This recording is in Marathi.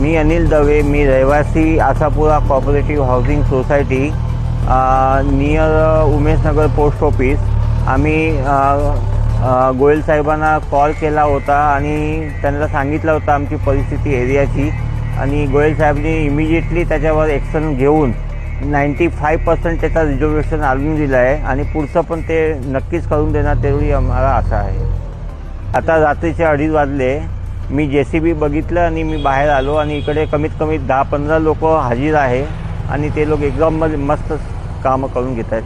मी अनिल दवे, मी रहिवासी Asapura cooperative housing society near Umeshnagar post office. आम्ही गोयल साहेबांना कॉल केला होता आणि त्यांना सांगितलं होतं आमची परिस्थिती एरियाची, आणि गोयल साहेबांनी इमिजिएटली त्याच्यावर ॲक्शन घेऊन 95% त्याचा रिझर्वेशन आणून दिलं आहे आणि पुढचं पण ते नक्कीच करून देणार तेवढी आम्हाला आशा आहे। आता रात्रीचे 2:30 वाजले, मी JCB बघितलं आणि मी बाहेर आलो आणि इकडे कमीत कमी 10-15 लोक हाजीर आहे आणि ते लोक एकदम मस्त कामं करून घेत आहेत।